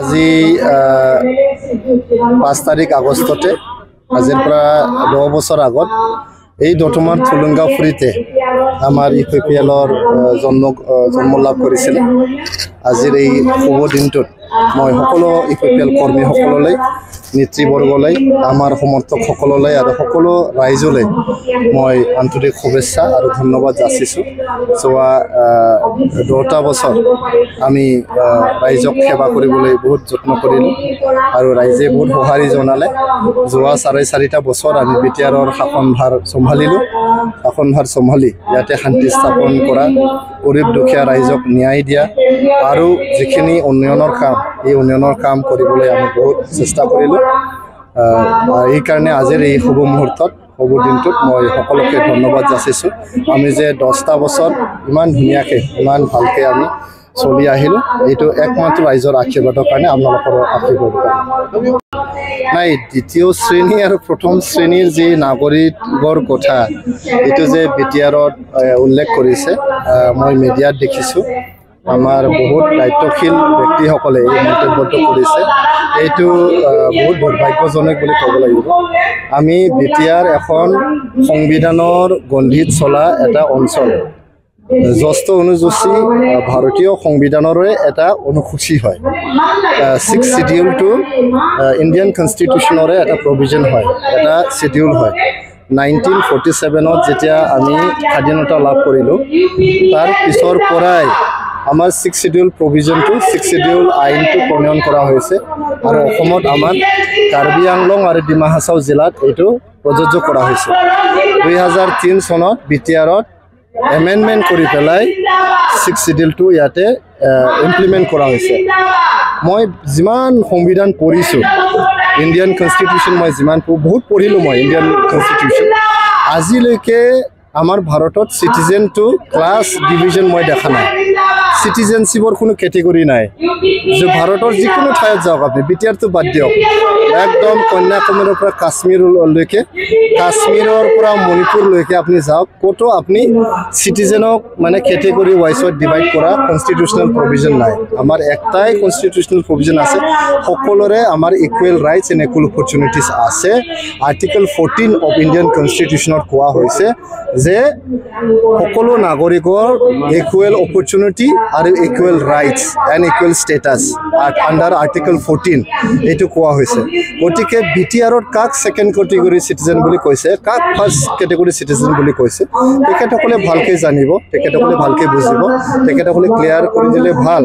আজি 5 তাৰিখ আগষ্টতে আজিৰ পৰা 9 বছৰ আগত এই দতমাৰ থুলুংগা ফুৰিতে আমাৰ ইপিপিএলৰ জন্ম লাভ কৰিছিল। আজিৰ এই শুভ দিনটোত মই সকলো ইপিপিএল কৰ্মীসকললৈ নেতৃবৰ্গলৈ আমাৰ সমৰ্থকসকললৈ আৰু সকলো ৰাইজলৈ মই আন্তৰিক শুভেচ্ছা আৰু ধন্যবাদ যাচিছোঁ। যোৱা 10টা বছৰ আমি ৰাইজক সেৱা কৰিবলৈ বহুত যত্ন কৰিলোঁ আৰু ৰাইজে বহুত সঁহাৰি জনালে। যোৱা 4.5 বছৰ আমি বিটিআৰৰ শাসনভাৰ চম্ভালি ইয়াতে শান্তি স্থাপন কৰা, গৰীব দুখীয়া ৰাইজক ন্যায় দিয়া আৰু যিখিনি উন্নয়নৰ কাম এই উন্নয়নৰ কাম কৰিবলৈ আমি বহুত চেষ্টা কৰিলোঁ। এইকাৰণে আজিৰ এই শুভ মুহূৰ্তত শুভ দিনটোত মই সকলোকে ধন্যবাদ যাচিছোঁ। আমি যে 10টা বছৰ ইমান ধুনীয়াকৈ ইমান ভালকৈ আমি চলি আহিলোঁ, এইটো একমাত্ৰ ৰাইজৰ আশীৰ্বাদৰ কাৰণে, আপোনালোকৰ আশীৰ্বাদৰ কাৰণে। নাই, দ্বিতীয় শ্ৰেণী আৰু প্ৰথম শ্ৰেণীৰ যি নাগৰিকৰ কথা এইটো যে বিটিআৰত উল্লেখ কৰিছে, মই মিডিয়াত দেখিছোঁ। আমাৰ বহুত দায়িত্বশীল ব্যক্তিসকলে এই মন্তব্যটো কৰিছে, এইটো বহুত দুৰ্ভাগ্যজনক বুলি ক'ব লাগিব। আমি বিটিআৰ এখন সংবিধানৰ গণ্ডিত চলা এটা অঞ্চল। ষষ্ঠ অনুসূচী ভাৰতীয় সংবিধানৰে এটা অনুসূচী হয়। 6th শিডিউল টু ইণ্ডিয়ান কনষ্টিটিউশ্যনৰে এটা প্ৰভিজন হয়, এটা শিডিউল হয়। 1947ত যেতিয়া আমি স্বাধীনতা লাভ কৰিলোঁ, তাৰ পিছৰ পৰাই আমাৰ 6th শিডিউল প্ৰভিজনটো 6th শিডিউল আইনটো প্ৰণয়ন কৰা হৈছে আৰু অসমত আমাৰ কাৰ্বি আংলং আৰু ডিমা হাছাও জিলাত এইটো প্ৰযোজ্য কৰা হৈছে। 2003 চনত বিটিআৰত এমেণ্ডমেণ্ট কৰি পেলাই 6th শিডিউলটো ইয়াতে ইমপ্লিমেণ্ট কৰা হৈছে। মই যিমান সংবিধান পঢ়িছোঁ, ইণ্ডিয়ান কনষ্টিটিউশ্যন মই যিমান বহুত পঢ়িলোঁ মই ইণ্ডিয়ান কনষ্টিটিউশ্যন, আজিলৈকে আমাৰ ভাৰতত চিটিজেন টু ক্লাছ ডিভিজন মই দেখা নাই। চিটিজেনশ্বিপৰ কোনো কেটেগৰী নাই। যে ভাৰতৰ যিকোনো ঠাইত যাওক আপুনি, বিটিআৰটো বাদ দিয়ক, একদম কন্যাকুমাৰীৰ পৰা কাশ্মীৰলৈকে, কাশ্মীৰৰ পৰা মণিপুৰলৈকে আপুনি যাওক, ক'তো আপুনি চিটিজেনক মানে কেটেগৰী ৱাইজত ডিভাইড কৰা কনষ্টিটিউশ্যনেল প্ৰভিজন নাই। আমাৰ একটাই কনষ্টিটিউশ্যনেল প্ৰভিজন আছে, সকলোৰে আমাৰ equal rights and equal opportunities আছে। আৰ্টিকল 14 অফ ইণ্ডিয়ান কনষ্টিটিউশ্যনত কোৱা হৈছে যে সকলো নাগৰিকৰ ইকুৱেল অপৰচুনিটি আৰু equal rights and equal status under article 14 এইটো কোৱা হৈছে। গতিকে বিটিআৰত কাক ছেকেণ্ড কেটেগৰী চিটিজেন বুলি কৈছে, কাক ফাৰ্ষ্ট কেটেগৰী চিটিজেন বুলি কৈছে, তেখেতসকলে ভালকৈ জানিব, তেখেতসকলে ভালকৈ বুজিব, তেখেতসকলে ক্লিয়াৰ কৰি দিলে ভাল।